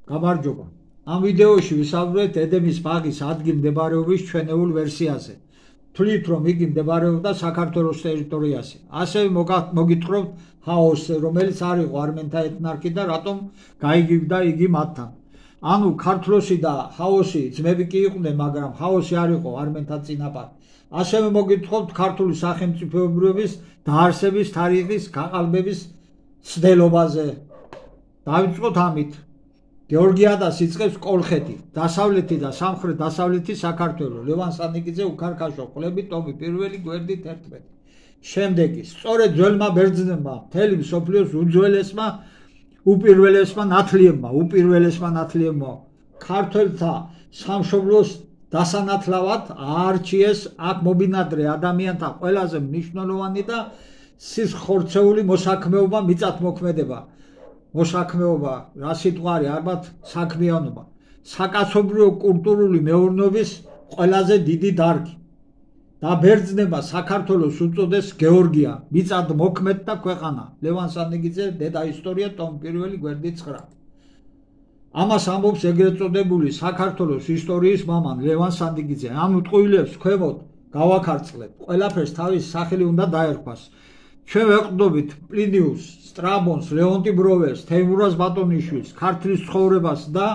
გამარჯობა. Ამ ვიდეოში ვისაუბრეთ ედემის ბაღის ადგილმდებარეობის ჩვენეულ ვერსიაზე. თვლით, რომ იგი მდებარეობდა საქართველოს ტერიტორიაზე. ასევე მოგითხრობთ ჰაოსზე, რომელიც არ იყო არმენთა ეთნარქი და რატომ გაიგივდა იგი მათთან. ანუ ქართლოსი და ჰაოსი ძმები კი იყვნენ, მაგრამ ჰაოსი არ იყო არმენთა წინაპარი. ასევე მოგითხრობთ ქართული სახელმწიფოებრიობის დაარსების თარიღის გაყალბების ცდილობაზე. დავიწყოთ ამით. გეორგიადას იწყებს კოლხეთი, დასავლეთი და სამხრეთ-დასავლეთი საქართველო, ლევან სანიკიძე, უქარქაშო, ყლები, ტომი, პირველი გვერდი 11. შემდეგი, სწორედ ძველმა ბერძნებმა, მთელი მსოფლიოს უძველესმა უპირველესმა ნათლიებმა ქართველთა სამშობლოს დასანათლავად აარჩიეს აქ მობინადრე ადამიანთა ყველაზე მნიშვნელოვანი და სისხლხორცეული მოსაქმეობა მიწათმოქმედება. მოსაქმეობა, რა სიტყვარი, ალბათ საქმიანობა, საკაცობრიო კულტურული მეურნეობის ყველაზე დიდი დარგი. და ბერძნებმა საქართველოს უწოდეს გეორგია, მიწათმოქმედთა ქვეყანა. ლევან სანიკიძე, დედა ისტორია, ტომი პირველი გვერდი 9. ამას ამბობს ეგრეთ წოდებული საქართველოს ისტორიის მამან ლევან სანიკიძე. ამ უტყუილებს ქვემოთ გავაქარწყლებ, ყველაფერს თავის სახელი უნდა დაერქვას. ჩვენ ვეყრდნობით პლინიუსს, სტრაბონს, ლეონტი ბროვერს, თეიმურაზ ბატონიშვილს, ქართლის ცხოვრებას და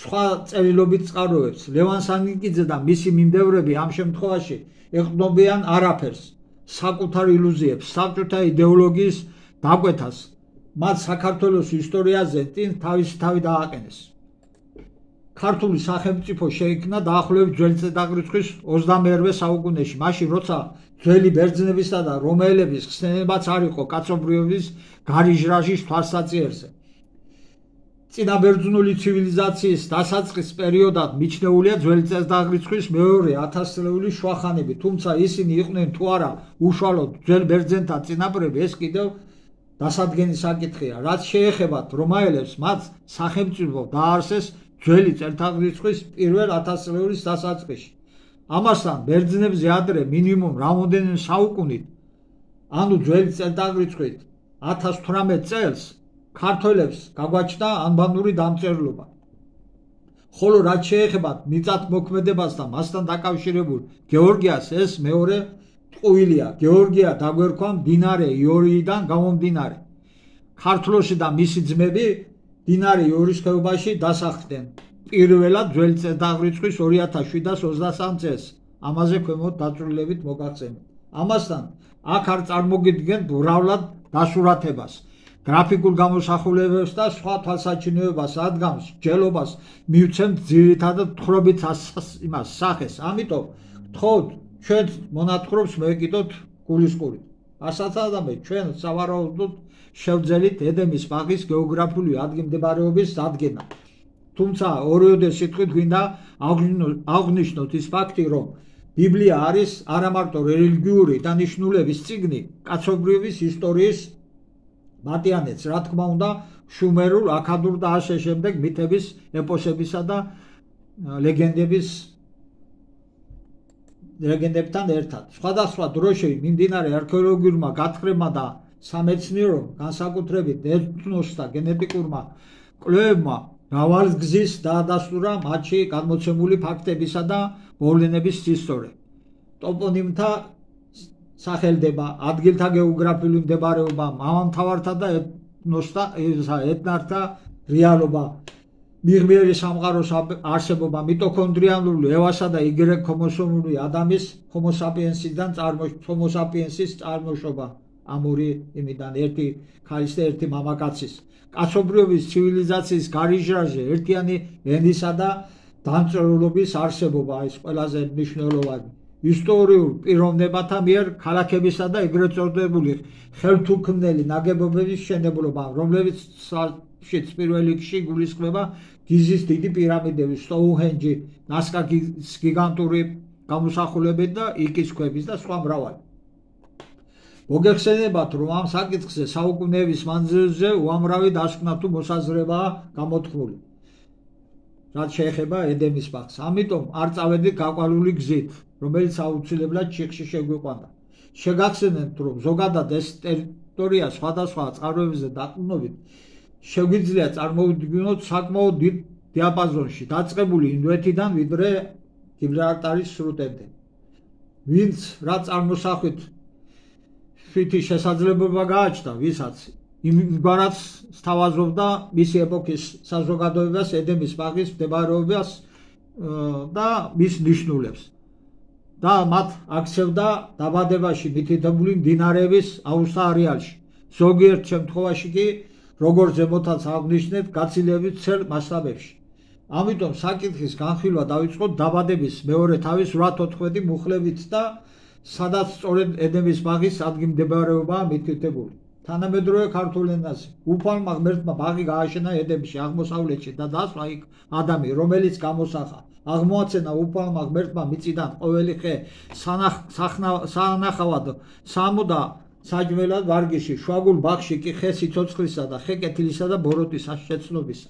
სხვა წერილობით წყაროებს. ლევან სანიკიძე და მისი მიმდევრები ამ შემთხვევაში ეყრდნობიან არაფერს, საკუთარ ილუზიებს, საბჭოთა იდეოლოგიის დაკვეთას. მათ საქართველოს ისტორიაზე თავისი თავი დააყენეს. ქართული სახელმწიფო შეიქმნა დაახლოებით ძველი წელთაღრიცხვის 21-ვე საუკუნეში, მაშინ როცა ძველი ბერძნებისა და რომაელების ხსენებაც არ იყო კაცობრიობის გარიჟრაჟის თვალსაწიერზე. წინაბერძნული ცივილიზაციის დასაწყის პერიოდად მიჩნეულია ძველი წელთაღრიცხვის მეორე 1000-წლეული შუახანები, თუმცა ისინი იყვნენ თუ არა უშუალოდ ძველ ბერძენთა წინაპრები, ეს კიდევ დასადგენის საკითხია. რაც შეეხებათ რომაელებს, მათ სახელმწიფო დაარსეს ძველი წელთაღრიცხვის პირველ 1000-წლეულის დასაწყისში. ამასთან ბერძნებზე ადრე მინიმუმ რამოდენიმე საუკუნით, ანუ ძველი წელთაღრიცხვით 1018 წელს ქართველებს გაგვაჩნდა ანბანური დამწერლობა. ხოლო რაც შეეხებათ მიწათმოქმედებას და მასთან დაკავშირებულ გეორგიას, ეს მეორე ტყუილია. გეორგია დაგვერქვა მდინარე იორიიდან გამომდინარე. ქართლოსი და მისი ძმები მდინარე იორის ხეობაში დასახლდნენ პირველად ძველი წელთაღრიცხვის 2723 წელს. ამაზე ქვემოთ დაწვრილებით მოგახსენებთ. ამასთან აქ არ წარმოგიდგენთ მრავლად დასურათებას, გრაფიკულ გამოსახულებებს და სხვა თვალსაჩინოებას, რადგან მსჯელობას მივცემთ ძირითადად თხრობით იმას სახეს. ამიტომ გთხოვთ ჩვენ მონათხრობს მოვეკიდოთ გულისყურით. ასათადამე ჩვენ სავარაუდოდ შევძელით ედემის ბაღის გეოგრაფიული ადგილმდებარეობის დადგენა. თუმცა ორიოდე სიტყვით გვინდა აღვნიშნოთ ის ფაქტი, რომ ბიბლია არის არა მარტო რელიგიური დანიშნულების წიგნი, კაცობრიობის ისტორიის მატიანეც, რა თქმა უნდა, შუმერულ, აქადურ და ასე შემდეგ მითების, ეპოსებისა და ლეგენდებთან ერთად. სხვადასხვა დროში მიმდინარე არქეოლოგიურმა გათხრებმა და სამეცნიერო განსაკუთრებით ეთნოსთა გენეტიკურმა კვლევებმა მრავალგზის დაადასტურა მათში გადმოცემული ფაქტებისა და მოვლენების სისტორე, ტოპონიმთა სახელდება, ადგილთა გეოგრაფიული მდებარეობა, მამამთავართა და ეთნარქთა რეალობა, მიღმიერი სამყაროს არსებობა, მიტოქონდრიალური ევასა და იგრეკ ქრომოსომური ადამიანის ჰომო საპიენსის წარმოშობა. ამ ორი იმიდან ერთი ქალის და ერთი მამაკაცის. კაცობრიობის ცივილიზაციის გარიჟრაჟი, ერთიანი ენისა და დამწერლობის არსებობა, ეს ყველაზე მნიშვნელოვანი. ისტორიულ პიროვნებათა მიერ ქალაქებისა და ეგრეთ წოდებული ხელთუქმნელი ნაგებობების მშენებლობა, რომლებიც პირველ რიგში გულისხმება გიზის დიდი პირამიდები, სტოუნჰენჯი, ნასკაკის გიგანტური გამოსახულებით და იკის ქვების და სხვა მრავალი. მოგეხსენებათ, რომ ამ საკითხზე საუკუნეების მანძილზე უამრავი დასკვნა თუ მოსაზრებაა გამოთქმული, რაც შეეხება ედემის ბაღს. ამიტომ არ წავედით გაყვანილი გზით, რომელიც აუცილებლად ჩიხში შეგვიყვანდა. შეგახსენებთ, რომ ზოგადად ეს ტერიტორია სხვადასხვა წყაროებზე დაყრდნობით შეგვიძლია წარმოვიდგინოთ საკმაოდ დიდ დიაპაზონში დაწყებული ინდოეთიდან ვიდრე გიბრალტარის სრუტემდე. ვინც რა წარმოსახვით შვიდი შესაძლებლობა გააჩნდა, ვისაც იმგვარად სთავაზობდა მისი ეპოქის საზოგადოებას, ედემის ბაღის მდებარეობას და მის ნიშნულებს. და მათ აქცევდა დაბადებაში მითითებული მდინარეების აუზთა არეალში. ზოგიერთ შემთხვევაში კი, როგორც ზემოთაც აღნიშნეთ, გაცილებით ცხელ მასშტაბებში. ამიტომ საკითხის განხილვა დაიწყო დაბადების მეორე თავის 8-14 მუხლებით და სადაც სწორედ ედემის ბაღის ადგილმდებარეობაა მითითებული. თანამედროვე ქართულ ენაზე უფალმა ღმერთმა ბაღი გააშენა ედემში აღმოსავლეთში და დასვა იქ ადამი, რომელიც გამოსახა. აღმოაცენა უფალმა ღმერთმა მიწიდან ყოველი ხე საანახავად სამო და საჭმელად ვარგიში, შვაგულ ბაღში კი ხე სიცოცხლისა და ხე კეთილისა და ბოროტის შეცნობისა.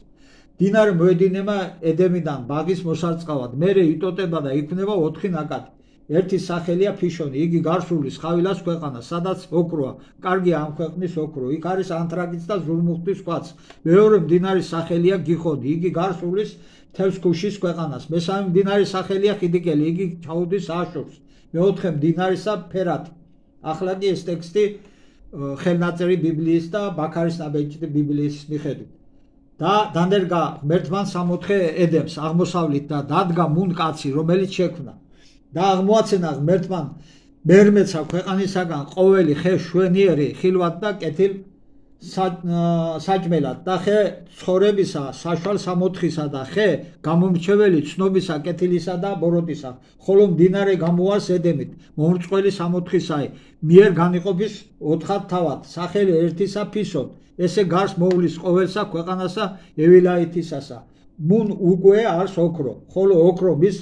დინარე მოედინება ედემიდან ბაღის მოსარწყავად, მერე იტოტება და იქმნება 4 ნაკადი. ერთი სახელია ფიშონი, იგი გარსულის ხავილას ქვეყანა, სადაც ოქროა, კარგია ამ ქვეყნის ოქრო, იქ არის ანთრაკიც და ზურმუხტის კვაც. მეორე მდინარის სახელია გიხონი, იგი გარსულის თევზ ქუშის ქვეყანას. მესამე მდინარის სახელია ხიდიკელი, იგი ჩაუდის აშუქს. მეოთხე მდინარისა ფერათი. ახლა კი ეს ტექსტი ხელნაწერი ბიბლიის და ბაქარის ნაბეჭდი ბიბლიის მიხედვით. და დანერგა ღმერთმა 64 ედემს აღმოსავლით და დადგა მუნ კაცი, რომელიც შექმნა. და აღმოაცენა ღმერთმა მერმეცა ქვეყანისაგან ყოველი ხე შვენიერი, ხილვად და კეთილ საჭმელად და ხე ცხოვრებისა, საშვალ სამოთხისა და ხე გამომრჩეველი ცნობისა, კეთილისა და ბოროტისა, ხოლო მდინარე გამოას ედემით, მომრწყველი სამოთხისაი, მიერ განიყოფის 4 თავად, სახელი ერთისა ფისონ, ესე გარს მოვლის ყოველსა ქვეყანასა ევილაითისასა. მუნ უკვე არს ოქრო, ხოლო ოქრო მის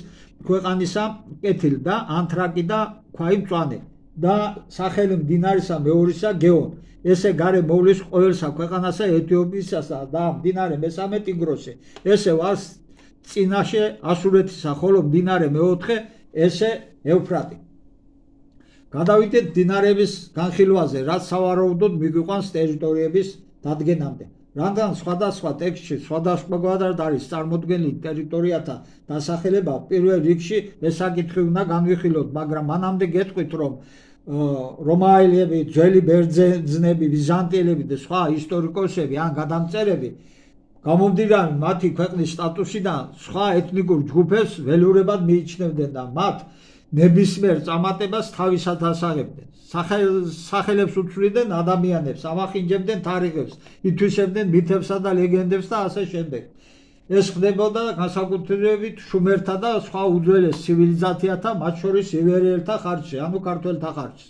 ქვეყანისა კეთილ და ანთრაკი და ქვაი მწვანე და სახელი მდინარისა მეორისა გეონ. ესე გარე მოვლის ყოველსა ქვეყანასა ეთიოპიისასა და მდინარე მესამე ტიგროსი. ესე ვარს წინაშე ასურეთისა, ხოლო მდინარე მეოთხე ესე ევფრატი. გადავიდეთ მდინარეების განხილვაზე, რაც სავარაუდოდ მიგვიყვანს ტერიტორიების დადგენამდე. რადგან სხვადასხვა ტექსტში სხვადასხვაგვარად არის წარმოდგენილი ტერიტორიათა დასახელება, პირველ რიგში ეს საკითხი უნდა განვიხილოთ, მაგრამ მანამდე გეტყვით, რომ რომაელები, ძველი ბერძნები, ბიზანტიელები და სხვა ისტორიკოსები ან გადამწერები გამომდინარე მათი ქვეყნის სტატუსიდან სხვა ეთნიკურ ჯგუფებს ველურებად მიიჩნევდნენ და მათ ნებისმიერ წარმატებას თავისად ასაღებდნენ. სახელებს უცვლიდნენ ადამიანებს, ამახინჯებდნენ თარიღებს, ითვისებდნენ მითებსა და ლეგენდებს და ასე შემდეგ. ეს ხდებოდა განსაკუთრებით შუმერთა და სხვა უძველეს ცივილიზაციათა, მათ შორის ივერიელთა ხარჯზე, ანუ ქართველთა ხარჯზე.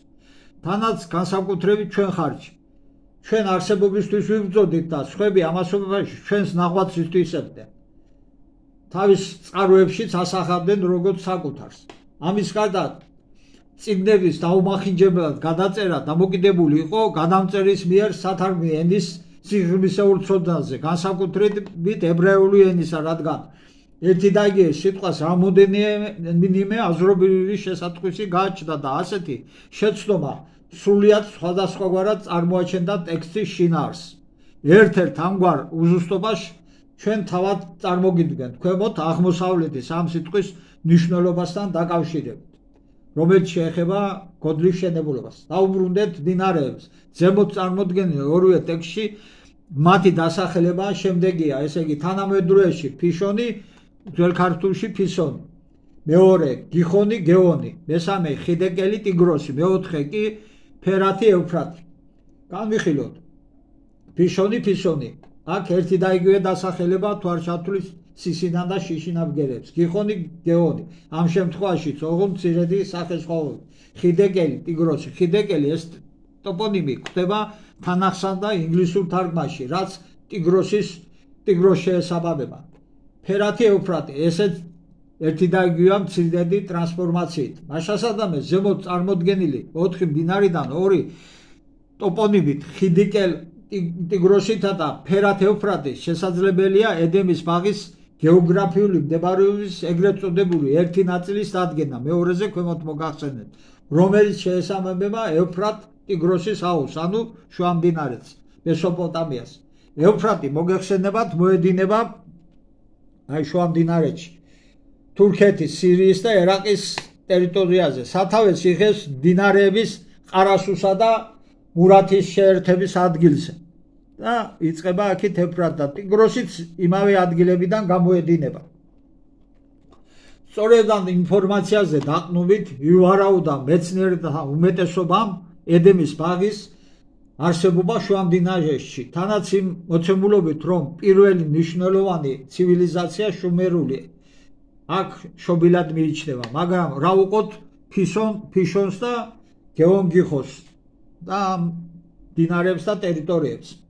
თანაც განსაკუთრებით ჩვენ ხარჯი. ჩვენ არსებობისთვის ვიბრძოდით და სხვები ამასობაში ჩვენს ნაღვაწს ითვისებდნენ. თავის წყაროებშიც ასახავდნენ როგორც საკუთარს. ამის გარდა წიგნების დაუმახინჯებლად გადაწერა დამოკიდებული იყო გადამწერის მიერ სათარგმნი ენის სიღრმისეულ ცოდნაზე, განსაკუთრებით ებრაული ენისა, რადგან ერთი და იგივე სიტყვას რამოდენიმე აზრობრივი შესატყვისი გააჩნდა და ასეთი შეცდომა სრულიად სხვადასხვაგვარად წარმოაჩენდა ტექსტის შინაარსს. ერთ-ერთ ამგვარ უზუსტობას ჩვენ თავად წარმოგიდგენთ ქვემოთ აღმოსავლეთის ამ სიტყვის ნიშნულობასთან დაკავშირებით, რომელიც შეეხება გოდლის შენებულობას. დაუბრუნდეთ მდინარეებს. ზემოთ წარმოდგენილ ორივე ტექსტში მათი დასახელება შემდეგია, ესე იგი თანამედროვეში ფიშონი, ძველ ქართულში ფისონი, მეორე გიხონი, გეონი, მესამე ხიდეკელი, ტიგროსი, მეოთხე კი ფერათი, ევფრატი. განვიხილოთ. ფიშონი, ფისონი. აქ ერთი და იგივე დასახელება თუ არ ჩათვლის სისინან და შიშინან ბგერებს. გიხონი, გეონი. ამ შემთხვევაშიც ოღონდ მცირედი სახესხვაობები. ხიდეკელი, ტიგროსი. ხიდეკელი ეს ტოპონიმი გვხვდება თანახსა და ინგლისურ თარგმანში, რაც ტიგროს შეესაბამება. ფერათი, ევფრატი. ესეც ერთი და იგივეა მცირედი ტრანსფორმაციით. მაშასადამე ზემოთ წარმოდგენილი 4 მდინარიდან 2 ტოპონიმით ხიდიკელ ტიგროსითა და ფერათ ევფრატი შესაძლებელია ედემის ბაღის გეოგრაფიული მდებარეობის ეგრეთ წოდებული ერთი ნაწილის დადგენა, მეორეზე ქვემოთ მოგახსენეთ, რომელიც შეესაბამება ევფრატ ტიგროსის აუზს, ანუ შუა მდინარეს, მესოპოტამიას. ევფრატი მოგეხსენებათ მოედინება აი შუა მდინარეში, თურქეთის, სირიის და ერაყის ტერიტორიაზე. სათავეს იღებს მდინარეების ყარასუსა და მურათის შეერთების ადგილზე. და იწყება აქეთ ეფრატ და ტიგროსიც იმავე ადგილებიდან გამოედინება. სწორედ ამ ინფორმაციაზე დაყნობით ივარაუდა მეცნიერთა უმეტესობამ ედემის ბაღის არსებობა შუა მდინარეში, თანაც იმ მოცემულობით, რომ პირველი მნიშვნელოვანი ცივილიზაცია შუმერული აქ შობილად მიიჩნევა, მაგრამ რა უყოთ ფიშონს და გეონგიხოს და მდინარეებს და ტერიტორიებს.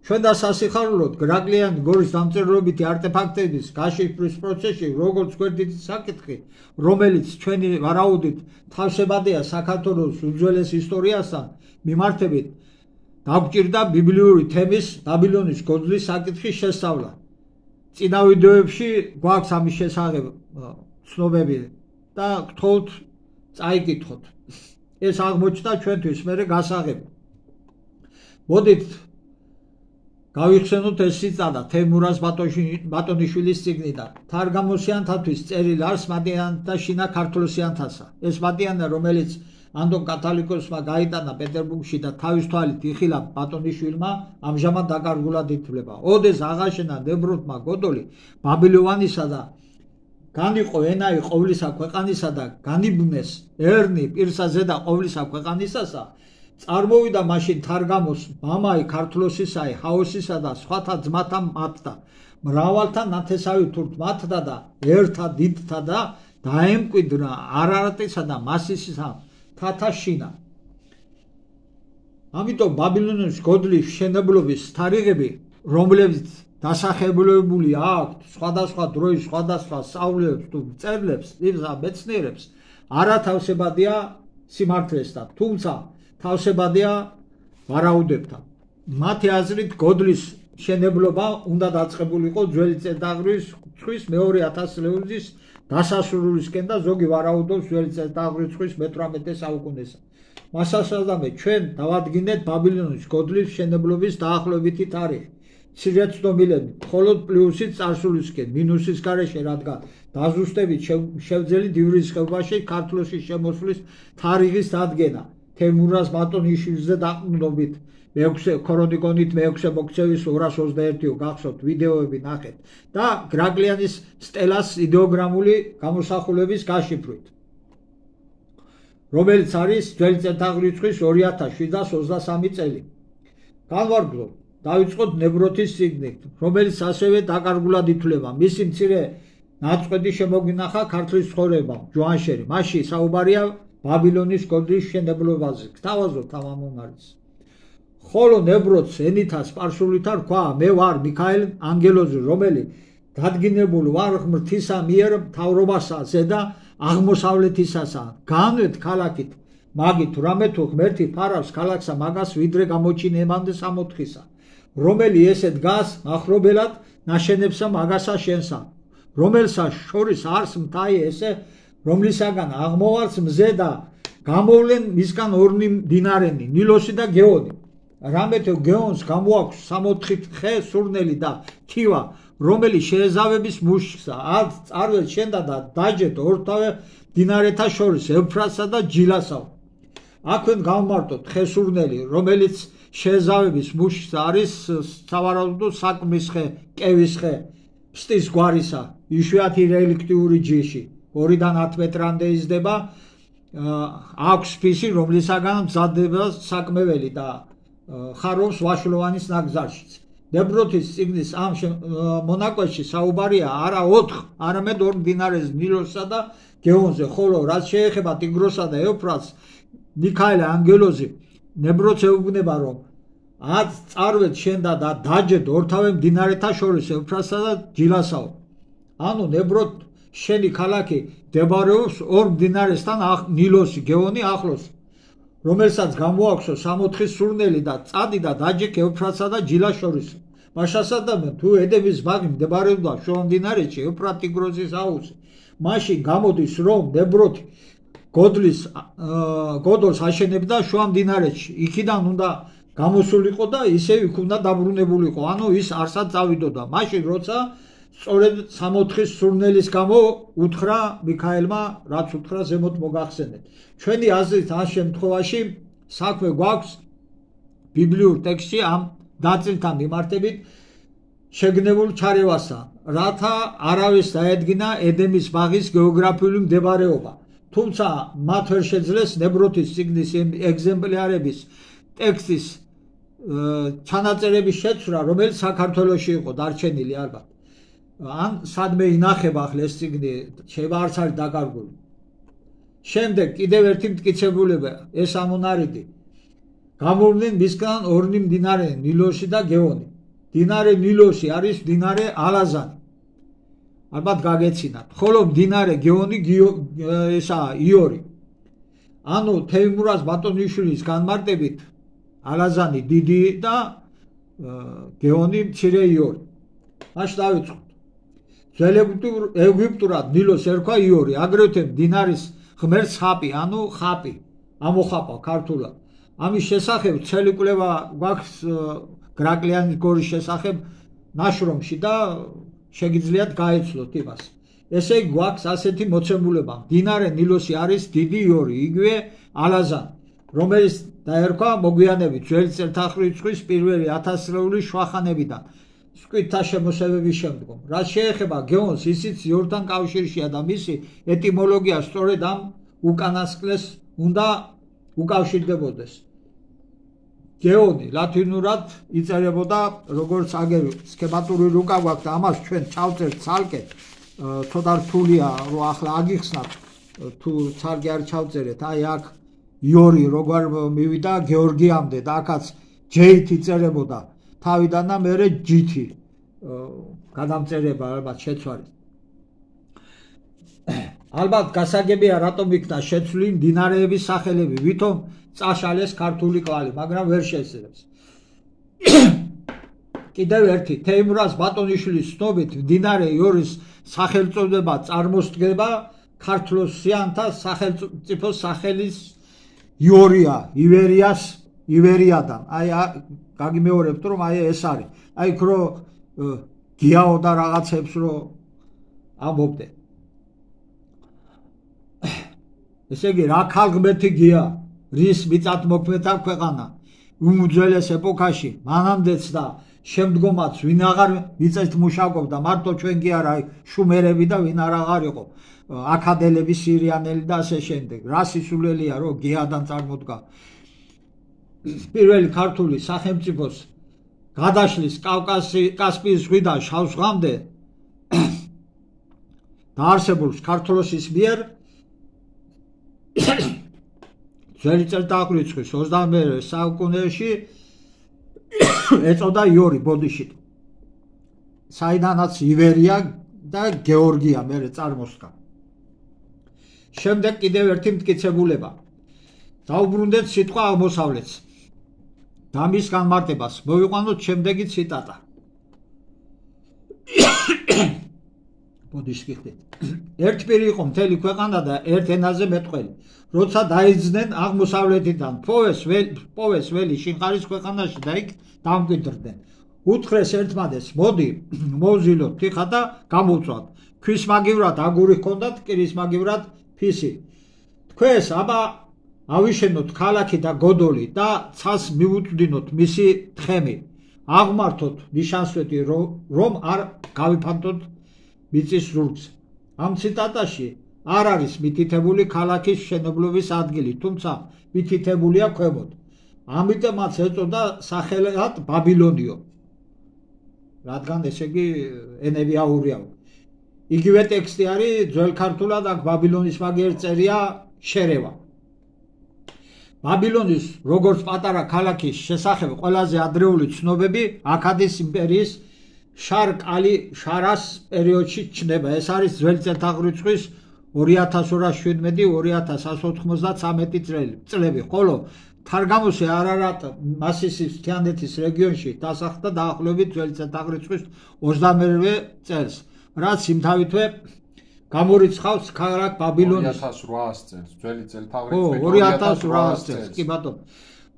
ჩვენ დასასიხარულოდ გრაგლიანი გორის დამწერლობითი არტეფაქტების გაშიფვრის პროცესში, როგორც გვერდითი საკითხი, რომელიც ჩვენი ვარაუდით თავსებადია საქართველოს უძველეს ისტორიასთან მიმართებით, დაგვჭირდა ბიბლიური თემის ბაბილონის გოძლის საკითხის შესწავლა. წინა ვიდეოებში გვაქვს ამის შესახებ ცნობები და გთხოვთ წაიკითხოთ. ეს აღმოჩნდა ჩვენთვის მერე გასაღები. მოდით გავიხსენოთ ეს სიწადა თემურაზ ბატონიშვილის წიგნიდან. თარგამოსიანთათვის წერილ არს მადიანთა და შინა ქართლოსიანთასა. ეს მადიანა, რომელიც ანდონ კათალიკოსმა გაიტანა პეტერბურგში და თავის თვალით იხილა ბატონიშვილმა, ამჟამად დაკარგულად ითვლება. ოდეს აღაშენა ნებროთმა გოდოლი ბაბილოვანისა და განიყო ენაი ყოვლისა ქვეყანისა და განიბნეს ერნი პირსაზე და ყოვლისა ქვეყანისასა, წარმოვიდა მაშინ თარგამოს მამაი ქართლოსისაი ჰაოსისა და სხვათა ძმათა მათთა, მრავალთა ნათესავი თურთ მათთა და ერთა დიდთა და დაემკვიდრა არარატისა და მასისისა თათა შინა. ამიტომ ბაბილონის გოდლის მშენებლობის თარიღები, რომლებიც დასახელებული აქვთ სხვადასხვა დროის სხვადასხვა სწავლებს თუ მწერლებს, მეცნიერებს, არათავსებადია სიმართლესთან, თუმცა თავსებადია ვარაუდებთან. მათი აზრით გოდლის მშენებლობა უნდა დაწყებულიყო ძველი წელთაღრიცხვის მეორე 1000 წლების დასასრულისკენ და ზოგი ვარაუდობს ძველი წელთაღრიცხვის მე-18 საუკუნესა. მასასადამე ჩვენ დავადგინეთ ბაბილონის გოდლის მშენებლობის დაახლოებითი თარიღი. მცირე ცნობილები, მხოლოდ პლუსით წარსულისკენ, მინუსის გარეშე, რადგან დაზუსტებით შევძელი დივრის ხეობაში ქართლოსის შემოსვლის თარიღის დადგენა. თემურაზ ბატონიშვილზე დაყრდნობით ქრონიკონით მე-6 მოქცევის 221 გახსოვთ ვიდეოები ნახეთ და გრაგლიანის სტელას იდეოგრამული გამოსახულების გაშიფრვით, რომელიც არის ძველი წელთაღრიცხვის 2723 წელი. განვარგლოთ, დავიწყოთ ნებროთის წიგნით, რომელიც ასევე დაკარგულად ითვლება. მისი მცირე ნაწყვეტი შემოგვინახა ქართლის ცხოვრებამ, ჯვანშერი. მასში საუბარია ბაბილონის გოდლის მშენებლობაზე. გთავაზობთ ამ ამონარეს. ხოლო ნებროთს ენითა სპარსულითა რქვა, მე ვარ მიქაელ ანგელოზი, რომელიც დადგინებულ ვარ ღმრთისა მიერ მთავრობასა ზედა აღმოსავლეთისასა. განვეთ ქალაქით, მაგით რამე თუ ღმერთი ფარავს ქალაქსა მაგას ვიდრე გამოჩინებამდე სამოთხისა, რომელი ესე დგას მახლობელად ნაშენებსა მაგასა შენსა, რომელსა შორის არს მთაი ესე, რომლისაგან აღმოვარს მზე და გამოვლენ მისგან ორნი მდინარენი, ნილოსი და გეონი. რამე თუ გეონს გამოაქვს 60 ხე სურნელი და თივა, რომელიც შეეზავების მუშკსა, ად წარველ შენდა და დაჯეთ ორთავე მდინარეთა შორის, ევფრატსა და ჯილასა. აქვენ გავმარტოთ ხესურნელი, რომელიც შეეზავების მუშკს არის სავარაუდო საკმის ხე, კევის ხე, ფსტის გვარისა, იშვიათი რელიქტიური ჯიში, 2-დან 10 მეტრამდე იზრდება, აქვს ფისი, რომლისაგან მზადდება საკმეველი და ხარობს ვაშლოვანის ნაგზარშიც. ნებროთის წიგნის ამ მონაკვეთში საუბარია არა 4, არამედ 2 მდინარეს ნილოსსა და გეონზე, ხოლო რაც შეეხება ტიგროსსა და ევფრატს, მიქაელ ანგელოზი ნებროთს ეუბნება, რომ ად წარვეთ შენდა და დაჯეთ ორთავე მდინარეთა შორის, ევფრატსა და ჯილასაო. ანუ ნებროთს შენი ქალაქი მდებარეობს 2 მდინარესთან, ნილოსი, გეონი ახლოს, რომელსაც გამოაქვსო 60 სურნელი და წადი და დაჯე ევფრატსა და ჯილას შორის. მაშასადამე თუ ედემის ბაღი მდებარეობდა შუა მდინარეში, ევფრატ ტიგროსის აუზი, მაშინ გამოდის, რომ ნებროთი გოდოლს აშენებდა შუა მდინარეში. იქიდან უნდა გამოსულიყო და ისევ იქ უნდა დაბრუნებულიყო, ანუ ის არსად წავიდოდა. მაშინ როცა სწორედ 64-ის სურნელის გამო უთხრა მიქაელმა, რაც უთხრა ზემოთ მოგახსენეთ. ჩვენი აზრით ამ შემთხვევაში საქმე გვაქვს ბიბლიურ ტექსტში ამ ნაწილთან მიმართებით შეგნებულ ჩარევასთან, რათა არავის დაედგინა ედემის ბაღის გეოგრაფიული მდებარეობა. თუმცა მათ ვერ შეძლეს ნებროთის წიგნის ეგზემპლარების ტექსტის ჩანაწერების შეცვლა, რომელიც საქართველოში იყო დარჩენილი ალბათ. ან სადმე ინახება ახლა ეს წიგნი, შეიძლება არც არის დაკარგული. შემდეგ კიდევ ერთი მტკიცებულება, ეს ამონარიდი. გამოვლენ მისგან ორი მდინარე ნილოსი და გეონი. მდინარე ნილოსი არის მდინარე ალაზანი. ალბათ გაგეცინათ. ხოლო მდინარე გეონი ესაა იური. ანუ თეიმურაზ ბატონიშვილის განმარტებით ალაზანი დიდი და გეონი მცირე იური. მაშინ დავიწყოთ. ძველ ეგვიპტურად ნილოს ერქვა იური, აგრეთვე მდინარის ღმერთს ხაპი, ანუ ხაპი, ამოხაპა ქართულად. ამის შესახებ ცელი კვლევა გვაქვს გრაკლიანის გორის შესახებ ნაშრომში და შეგიძლიათ გაეცლოთ იმას. ესე იგი გვაქვს ასეთი მოცემულობა. მდინარე ნილოსი არის დიდი იური, იგივე ალაზანი, რომელიც დაერქვა მოგვიანებით ძველი წელთაღრიცხვის პირველი 1000 წლების შუახანებიდან სკვითთა შემოსევების შემდგომ. რაც შეეხება გეონს, ისიც იორდან კავშირშია და მისი ეტიმოლოგია სწორედ ამ უკანასკნელს უნდა უკავშირდებოდეს. გეონი ლათინურად იწერებოდა როგორც აგერ სქემატური რუკა გვაქვს და ამას ჩვენ ჩავწერთ ცალკე, ცოტა რთულია რომ ახლა აგიხსნათ თუ ცალკე არ ჩავწერეთ. აი აქ იური როგორ მივიდა გეორგიამდე და აქაც ჯეით იწერებოდა თავიდან და მერე ჯითი გადამწერება ალბათ შეცვალეს. ალბათ გასაგებია რატომ იქნა შეცვლილი მდინარეების სახელები, ვითომ წაშალეს ქართული კვალი, მაგრამ ვერ შესწრებს. კიდევ ერთი, თეიმურაზ ბატონიშვილის ცნობით მდინარე იერის სახელწოდება წარმოსდგება ქართლოსიანთა სახელმწიფოს სახელის ივერიადან. აი გაგიმეორებთ რომ აი ეს არის. აი იქ რო გიაო და რაღაცებს რო ამბობდე. ესე იგი რა ქალღმერთი გია, რის მიწად მოქმედა ქვეყანა უმუძველეს ეპოქაში, მანამდეც და შემდგომაც ვინ აღარ მიწით მუშაობდა, მარტო ჩვენ კი არა, შუმერები და ვინ არ აღარ იყო, აკადელები, სირიანელი და ასე შემდეგ. რა სისულელია რომ გიადან წარმოდგა. პირველი ქართული სახელმწიფოს გადაშლის კასპიის ზღვიდან შავ ზღვამდე დაარსებულს ქართლოსის მიერ ძველი წელთაღრიცხვის 21 საუკუნეში ეწოდა იური ბოდიში, საიდანაც ივერია და გეორგია მერე წარმოსდგა. შემდეგ კიდევ ერთი მტკიცებულება. დაუბრუნდეთ სიტყვა აღმოსავლეთს და მის განმარტებას მოვიყვანოთ შემდეგი ციტატა. ბოდიში გიხდით. ერთპირი იყო მთელი ქვეყანა და ერთ ენაზე მეტყველი. როცა დაიძნენ აღმოსავლეთიდან პოვეს ველი შინყარის ქვეყანაში და იქ დამკვიდრდნენ. უთხრეს ერთმანეთს, მოდი მოვზილოთ თიხა და გამოვწვათ. ქვის მაგივრად აგური ჰქონდათ, კირის მაგივრად ფისი. თქვენს აბა ავიშენოთ ქალაქი და გოდოლი და ცას მიუწვდინოთ მისი თხემი. აღმართოთ ნიშანსვეტი რომ არ გავიფანტოთ მიწის ზურგს. ამ ციტატაში არ არის მითითებული ქალაქის მშენებლობის ადგილი, თუმცა მითითებულია ქვემოთ. ამიტომაც ეწოდა სახელად ბაბილონიო. რადგან ესე იგი ენები აურია. იგივე ტექსტი არის ძველ ქართულად, აქ ბაბილონის მაგიერ წერია შერევა. ბაბილონის როგორც პატარა ქალაქის შესახებ ყველაზე ადრეული ცნობები აქადის იმპერიის შარას პერიოდში ჩნდება. ეს არის ძველი წელთაღრიცხვის 2217-2193 წლები, ხოლო თარგამოსი არარატ მასისის თიანეთის რეგიონში დასახლდა დაახლოებით ძველი წელთაღრიცხვის 21 წელს, რაც იმთავითვე გამორიცხავს ქალაქ ბაბილონის 2800 წელს, ძველი წელთაღრიცხვის 2800 წელს, კი ბატონო.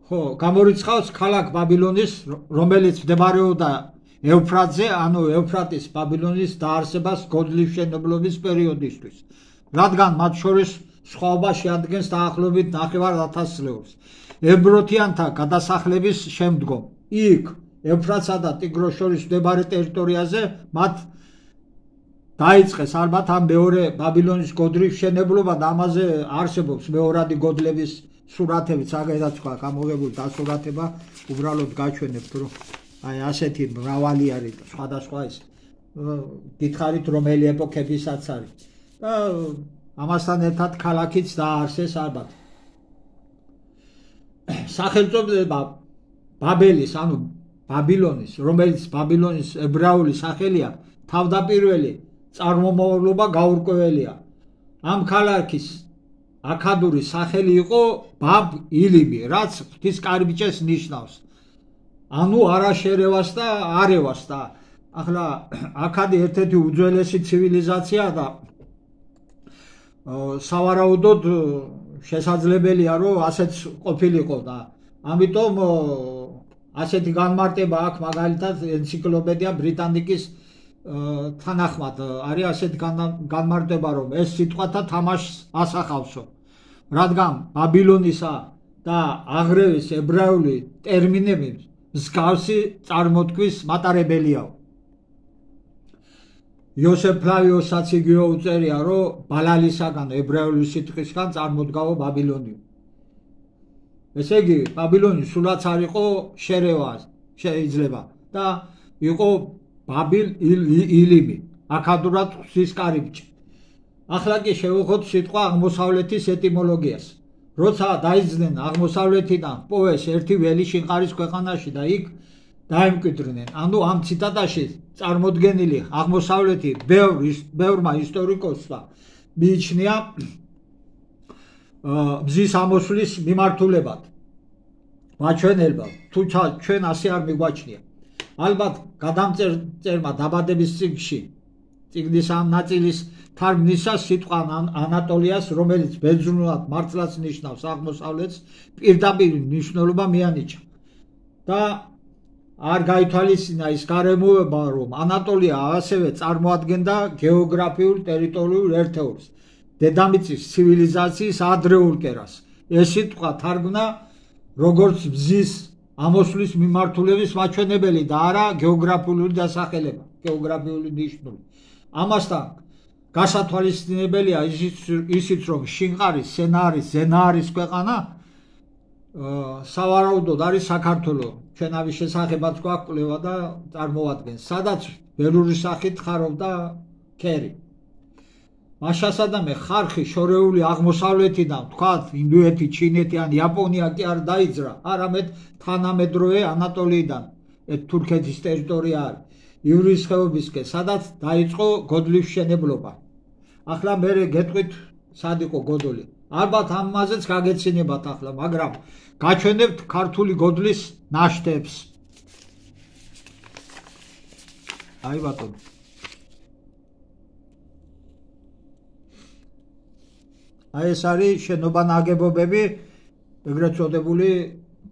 ხო, გამორიცხავს ქალაქ ბაბილონის, რომელიც მდებარეობდა ევფრატზე, ანუ ევფრატის ბაბილონის დაარსებას გოდლის მშენებლობის პერიოდისთვის, რადგან მათ შორის სხვაობა შეადგენს დაახლოებით 9,000 წლებს. ებროთიანთა გადასახლების შემდგომ იქ ევფრატსა და ტიგროს შორის მდებარე ტერიტორიაზე მათ დაიწყეს ალბათ ამ მეორე ბაბილონის გოდრის მშენებლობა და ამაზე არსებობს მეორადი გოდლების სურათებიც, აგერაც თქვა გამოგებული დასურათება, უბრალოდ გაჩვენებთ, რომ აი ასეთი მრავალი არის სხვადასხვა ის გითხარით რომელი ეპოქებისაც არის და ამასთან ერთად ქალაქიც დააარსეს ალბათ. სახელწოდება ბაბელის, ანუ ბაბილონის, რომელიც ბაბილონის ებრაული სახელია, თავდაპირველი წარმომავლობა გაურკვეველია. ამ ქალაქის აქადური სახელი იყო ბაბ-ილიმი, რაც ღვთის კარიბჭეს ნიშნავს. ანუ არაშერევას და არევას და ახლა აქადი ერთ-ერთი უძველესი ცივილიზაცია და სავარაუდოდ შესაძლებელია რომ ასეც ყოფილიყო და ამიტომ ასეთი განმარტება აქვს მაგალითად ენციკლოპედია ბრიტანიკის თანახმად არის ასეთი განმარტება რომ ეს სიტყვათა თამაშს ასახავსო, რადგან ბაბილონისა და აღრევის ებრაული ტერმინები მსგავსი წარმოთქმის მატარებელიაო. იოსებ ფლავიოსაც იგივე უწერია, რომ ბალალისაგან ებრაული სიტყვისგან წარმოდგაო ბაბილონი. ესე იგი, ბაბილონი სულაც არ იყო შერევა შეიძლება და იყო ბაბილ-ილიმი, აქადურად ღვთის კარიბჭე. ახლა კი შევეხოთ სიტყვა აღმოსავლეთის ეტიმოლოგიას. როცა დაიძდნენ აღმოსავლეთიდან პოეს ერთი ველი შინყარის ქვეყანაში და იქ დაემკვიდრნენ. ანუ ამ ციტატაში წარმოდგენილი აღმოსავლეთი ბევრმა ისტორიკოსმა მიიჩნია მზის ამოსვლის მიმართულებად. მაჩვენებელად, თუმცა ჩვენ ასე არ მიგვაჩნია. ალბათ გადამწერმა დაბადების წიგნის ამ ნაწილის თარგმნისას სიტყვა ანატოლიას, რომელიც ბერძნულად მართლაც ნიშნავს აღმოსავლეთს, პირდაპირ მნიშვნელობა მიანიჭა და არ გაითვალისწინა ის გარემოება, რომ ანატოლია ასევე წარმოადგენდა გეოგრაფიულ ტერიტორიულ ერთეულს, დედამიწის ცივილიზაციის ადრეულ კერას. ეს სიტყვა თარგმნა როგორც მზის ამოსვლის მიმართულების მაჩვენებელი და არა გეოგრაფიული დასახელება, გეოგრაფიული ნიშნული. ამასთან გასათვალისწინებელია ისიც, რომ შინყარის ზენაარის ქვეყანა სავარაუდოდ არის საქართველო. ჩვენავის შესახებაც გვაქვს კვლევა და წარმოადგენს, სადაც ველური სახით ხარობდა ქერი. მაშასადამე ხარხი შორეული აღმოსავლეთიდან, თქვათ ინდოეთი, ჩინეთი ან იაპონია კი არ დაიძრა, არამედ თანამედროვე ანატოლიიდან, თურქეთის ტერიტორია არის, ივრის ხეობისკენ, სადაც დაიწყო გოდლის მშენებლობა. ახლა მე გეტყვით, სად იყო გოდოლი. ალბათ ამაზეც გაგეცინებათ ახლა, მაგრამ გაჩვენებთ ქართული გოდლის ნაშთებს. აი ბატონო. აი ეს არის შენობა ნაგებობები, ეგრეთ წოდებული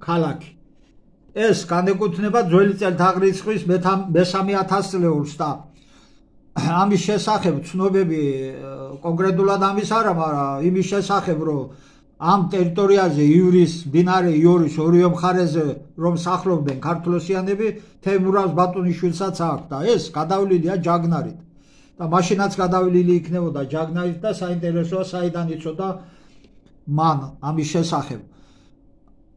ქალაქი. ეს განეკუთვნება ძველი წელთაღრიცხვის მე-3000 წლეულს და ამის შესახებ ცნობები კონკრეტულად ამის არა, მაგრამ იმის შესახებ, რომ ამ ტერიტორიაზე ივრის, მდინარე იორის ორივე მხარეზე რომ სახლობდნენ ქართლოსიანები, თემურაზ ბატონიშვილსაც აქვს და ეს გადავლილია ჯაგნარით. და მაშინაც გადავლილი იქნებოდა ჯაგნარით და საინტერესოა საიდან იცოდა მან ამის შესახებ.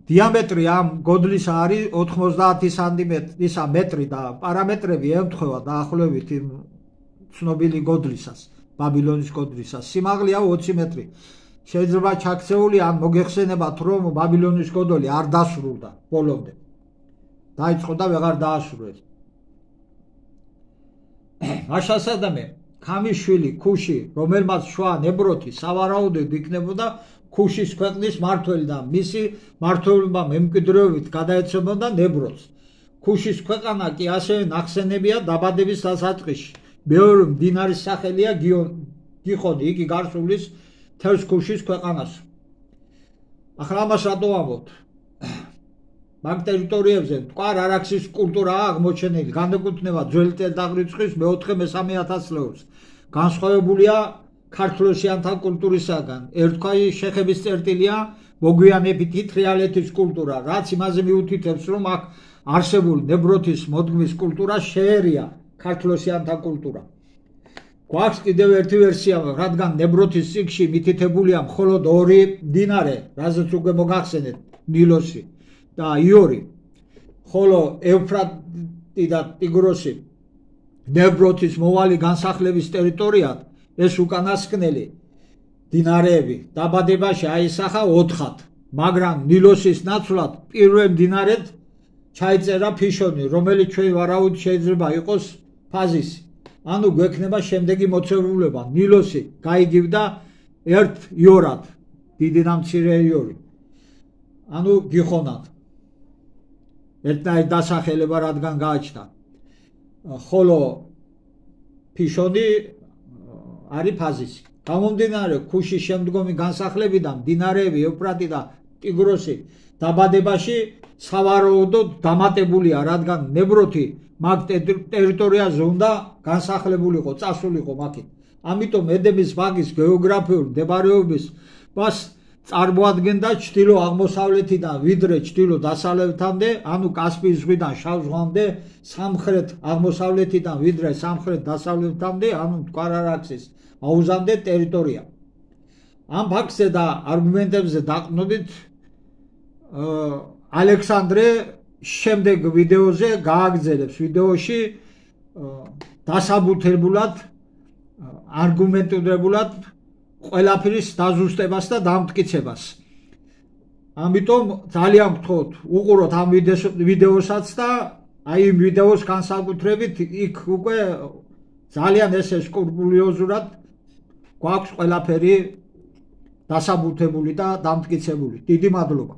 დიამეტრი ამ გოდლისა არის 90 სანტიმეტრი მეტრი და პარამეტრები ემთხვევა დაახლოებით იმ ცნობილი გოდლისას, ბაბილონის გოდლისას. სიმაღლეა 20 მეტრი. შეიძლება ჩაქცეული ან მოგეხსენებათ, რომ ბაბილონის გოდოლი არ დასრულდა ბოლომდე. დაიწყო და ვეღარ დაასრულეს. მაშასადამე ქამიშვილი ქუში, რომელმაც შვა ნებროთი სავარაუდოდ იქნებოდა ქუშის ქვეყნის მმართველი და მისი მმართველობა მემკვიდრეობით გადაეცემოდა ნებროთს. ქუშის ქვეყანა კი ასევე ნახსენებია დაბადების დასაწყისში. მეორე მდინარის სახელია გიხოდი, იგი გარსულის თევზ ქუშის ქვეყანას. ახლა ამას რატო ამბობთ? მაგ ტერიტორიებზე მტკვარ არაქსის კულტურაა აღმოჩენილი, განეკუთვნება ძველი წელთაღრიცხვის მე-4-მე-3 ათასწლეულს. განსხვავებულია ქართლოსიანთა კულტურისაგან. ერთქვაი შეხების წერტილია მოგვიანებითი თრიალეთის კულტურა, რაც იმაზე მიუთითებს, რომ აქ არსებული ნებროთის მოდგმის კულტურა შეერია ქართლოსიანთა კულტურა. გვაქვს კიდევ ერთი ვერსია, რადგან ნებროთის წიგნში მითითებულია მხოლოდ 2 მდინარე, რაზეც უკვე მოგახსენეთ, ნილოსი და იორი, ხოლო ევფრატი და ტიგროსი ნებროთის მოვალი განსახლების ტერიტორიად, ეს უკანასკნელი მდინარეები დაბადებაში აისახა 4-ად, მაგრამ ნილოსის ნაცვლად პირველ მდინარედ ჩაიწერა ფიშონი, რომელიც ჩვენ ვარაუდით შეიძლება იყოს ფაზისი. ანუ გვექნება შემდეგი მოცემულობა: ნილოსი გაიგივდა 1 იორად, დიდი და მცირე იორი. ანუ გიხონათ ერთნაირ დასახელება, რადგან გააჩნდა. ხოლო ფიშონი არის ფაზისი. გამომდინარე ქუშის შემდგომი განსახლებიდან მდინარეები ევფრატი და ტიგროსი დაბადებაში სავარაუდოდ დამატებულია, რადგან ნებროთი მაგ ტერიტორიაზე უნდა განსახლებულიყო, წასულიყო მაქით. ამიტომ ედემის ვაგის გეოგრაფიულ მდებარეობის მას წარმოადგენდა ჩრდილო-აღმოსავლეთიდან ვიდრე ჩრდილო-დასავლეთამდე, ანუ კასპიის ზღვიდან შავ ზღვამდე, სამხრეთ-აღმოსავლეთიდან ვიდრე სამხრეთ-დასავლეთამდე, ანუ მტკვარ არაქსის აუზამდე ტერიტორია. ამ ფაქტზე და არგუმენტებზე დაყრდნობით ალექსანდრე შემდეგ ვიდეოზე გააგრძელებს ვიდეოში დასაბუთებულად, არგუმენტირებულად ყველაფრის დაზუსტებას და დამტკიცებას. ამიტომ ძალიან გთხოვთ უყუროთ ამ ვიდეოსაც და აი იმ ვიდეოს განსაკუთრებით იქ უკვე ძალიან ესე სკრუპულოზურად გვაქვს ყველაფერი დასაბუთებული და დამტკიცებული. დიდი მადლობა.